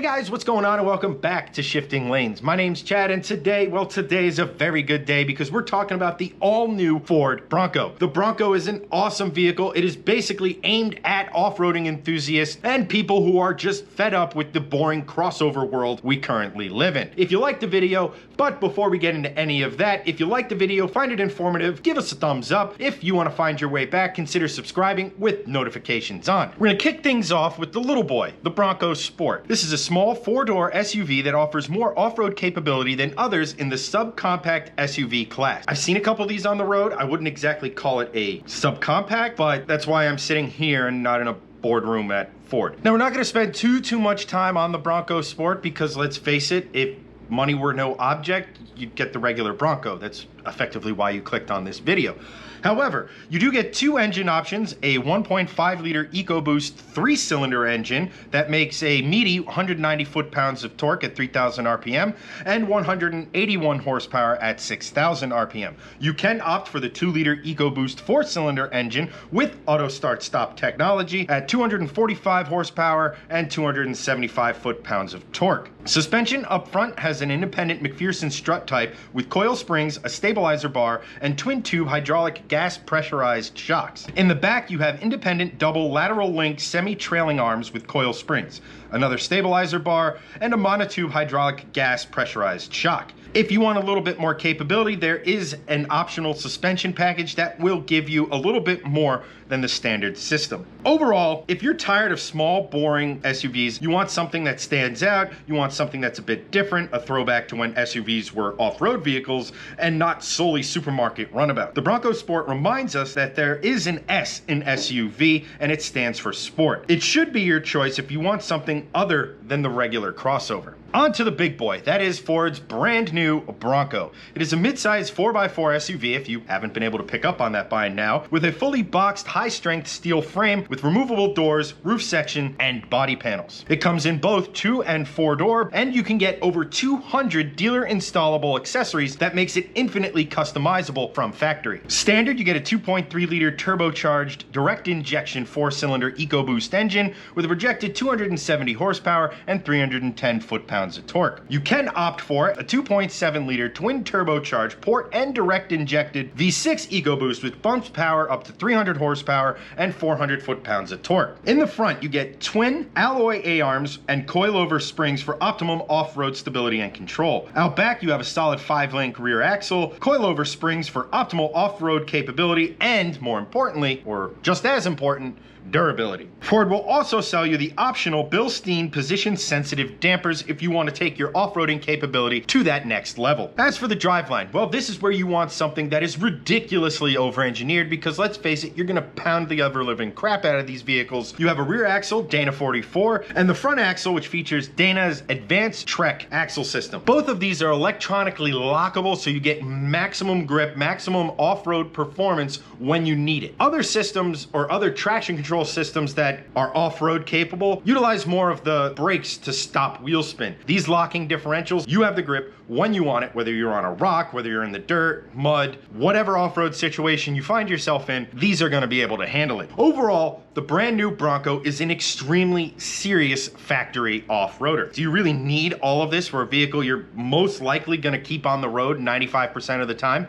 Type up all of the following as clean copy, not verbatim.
guys, what's going on, and welcome back to Shifting Lanes. My name's Chad, and today's a very good day because we're talking about the all-new Ford Bronco. The Bronco is an awesome vehicle. It is basically aimed at off-roading enthusiasts and people who are just fed up with the boring crossover world we currently live in. If you like the video, but before we get into any of that, if you like the video, find it informative, give us a thumbs up. If you want to find your way back, consider subscribing with notifications on. We're going to kick things off with the little boy, the Bronco Sport. This is a small four-door SUV that offers more off-road capability than others in the subcompact SUV class. I've seen a couple of these on the road. I wouldn't exactly call it a subcompact, but that's why I'm sitting here and not in a boardroom at Ford. Now, we're not going to spend too much time on the Bronco Sport because, let's face it, if money were no object, you'd get the regular Bronco. That's effectively why you clicked on this video. However, you do get two engine options, a 1.5 liter EcoBoost 3-cylinder engine that makes a meaty 190 foot-pounds of torque at 3,000 RPM and 181 horsepower at 6,000 RPM. You can opt for the 2 liter EcoBoost 4-cylinder engine with auto start-stop technology at 245 horsepower and 275 foot-pounds of torque. Suspension up front has an independent McPherson strut type with coil springs, a stabilizer bar, and twin-tube hydraulic gas pressurized shocks. In the back, you have independent double lateral link semi-trailing arms with coil springs, another stabilizer bar, and a monotube hydraulic gas pressurized shock. If you want a little bit more capability, there is an optional suspension package that will give you a little bit more than the standard system. Overall, if you're tired of small, boring SUVs, you want something that stands out, you want something that's a bit different, a throwback to when SUVs were off-road vehicles and not solely supermarket runabout. The Bronco Sport reminds us that there is an S in SUV, and it stands for sport. It should be your choice if you want something other than the regular crossover. On to the big boy. That is Ford's brand new Bronco. It is a mid-size 4x4 SUV, if you haven't been able to pick up on that by now, with a fully boxed high-strength steel frame with removable doors, roof section, and body panels. It comes in both 2- and 4-door, and you can get over 200 dealer installable accessories that makes it infinitely customizable from factory. Standard, you get a 2.3 liter turbocharged direct injection 4-cylinder EcoBoost engine with a projected 270 horsepower and 310 foot-pounds of torque. You can opt for a 2.7 liter twin turbocharged port and direct injected V6 EcoBoost with bumped power up to 300 horsepower and 400 foot-pounds of torque. In the front, you get twin alloy A-arms and coilover springs for optimum off-road stability and control. Out back, you have a solid 5-link rear axle, coilover springs for optimal off-road capability, and more importantly, or just as important, durability. Ford will also sell you the optional Bilstein position-sensitive dampers if you want to take your off-roading capability to that next level. As for the driveline, well, this is where you want something that is ridiculously over-engineered because, let's face it, you're going to pound the ever-living crap out of these vehicles. You have a rear axle, Dana 44, and the front axle, which features Dana's Advanced Trek axle system. Both of these are electronically lockable, so you get maximum grip, maximum off-road performance when you need it. Other systems or other traction control systems that are off-road capable utilize more of the brakes to stop wheel spin. These locking differentials, you have the grip when you want it, whether you're on a rock, whether you're in the dirt, mud, whatever off-road situation you find yourself in, these are going to be able to handle it. Overall, the brand new Bronco is an extremely serious factory off-roader. Do you really need all of this for a vehicle you're most likely going to keep on the road 95% of the time?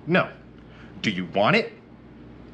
No. Do you want it?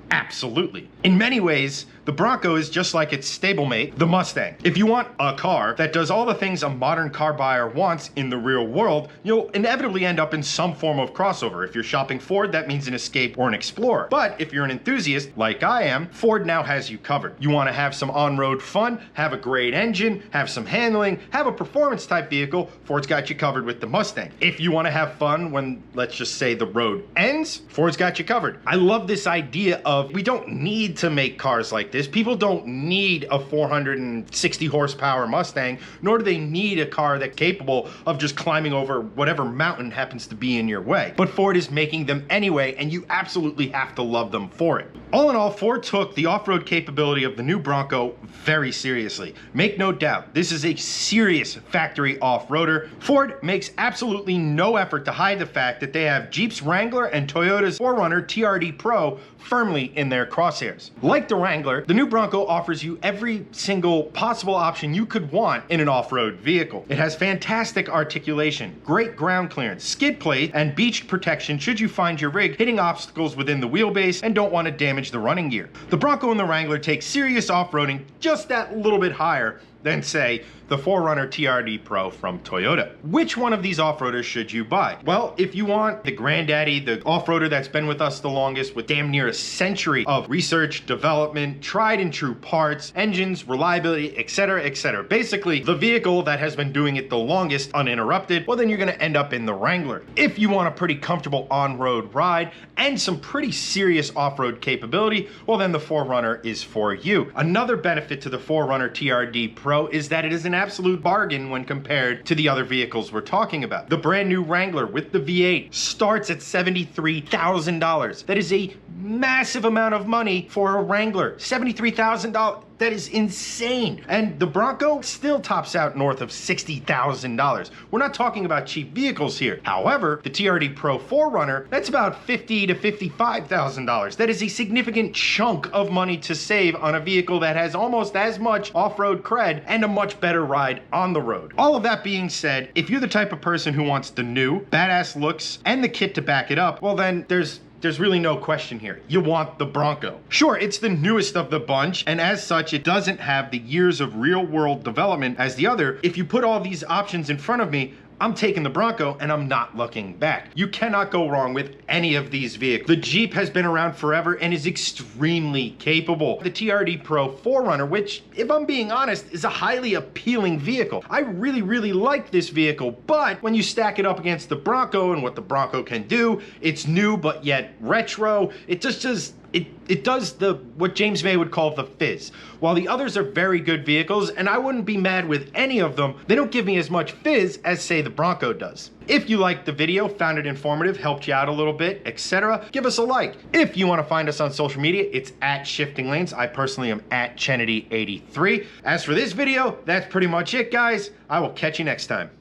Absolutely. In many ways, the Bronco is just like its stablemate, the Mustang. If you want a car that does all the things a modern car buyer wants in the real world, you'll inevitably end up in some form of crossover. If you're shopping Ford, that means an Escape or an Explorer. But if you're an enthusiast, like I am, Ford now has you covered. You want to have some on-road fun, have a great engine, have some handling, have a performance-type vehicle, Ford's got you covered with the Mustang. If you want to have fun when, let's just say, the road ends, Ford's got you covered. I love this idea of we don't need to make cars like this. People don't need a 460 horsepower Mustang, nor do they need a car that's capable of just climbing over whatever mountain happens to be in your way. But Ford is making them anyway, and you absolutely have to love them for it. All in all, Ford took the off-road capability of the new Bronco very seriously. Make no doubt, this is a serious factory off-roader. Ford makes absolutely no effort to hide the fact that they have Jeep's Wrangler and Toyota's 4Runner TRD Pro firmly firmly in their crosshairs. Like the Wrangler, the new Bronco offers you every single possible option you could want in an off-road vehicle. It has fantastic articulation, great ground clearance, skid plate, and beach protection should you find your rig hitting obstacles within the wheelbase and don't want to damage the running gear. The Bronco and the Wrangler take serious off-roading just that little bit higher than, say, the 4Runner TRD Pro from Toyota. Which one of these off-roaders should you buy? Well, if you want the granddaddy, the off-roader that's been with us the longest with damn near a century of research, development, tried and true parts, engines, reliability, etc., basically the vehicle that has been doing it the longest uninterrupted, well then you're gonna end up in the Wrangler. If you want a pretty comfortable on-road ride and some pretty serious off-road capability, well then the 4Runner is for you. Another benefit to the 4Runner TRD Pro is that it is an absolute bargain when compared to the other vehicles we're talking about. The brand new Wrangler with the V8 starts at $73,000. That is a massive amount of money for a Wrangler. $73,000. That is insane. And the Bronco still tops out north of $60,000. We're not talking about cheap vehicles here. However, the TRD Pro 4Runner, that's about $50,000 to $55,000. That is a significant chunk of money to save on a vehicle that has almost as much off-road cred and a much better ride on the road. All of that being said, if you're the type of person who wants the new, badass looks and the kit to back it up, well then there's really no question here. You want the Bronco. Sure, it's the newest of the bunch, and as such, it doesn't have the years of real-world development as the other. If you put all these options in front of me, I'm taking the Bronco and I'm not looking back. You cannot go wrong with any of these vehicles. The Jeep has been around forever and is extremely capable. The TRD Pro 4Runner, which, if I'm being honest, is a highly appealing vehicle. I really like this vehicle, but when you stack it up against the Bronco and what the Bronco can do, it's new but yet retro. It just does what James May would call the fizz. While the others are very good vehicles, and I wouldn't be mad with any of them, they don't give me as much fizz as, say, the Bronco does. If you liked the video, found it informative, helped you out a little bit, etc., give us a like. If you want to find us on social media, it's at Shifting Lanes. I personally am at Chennedy83. As for this video, that's pretty much it, guys. I will catch you next time.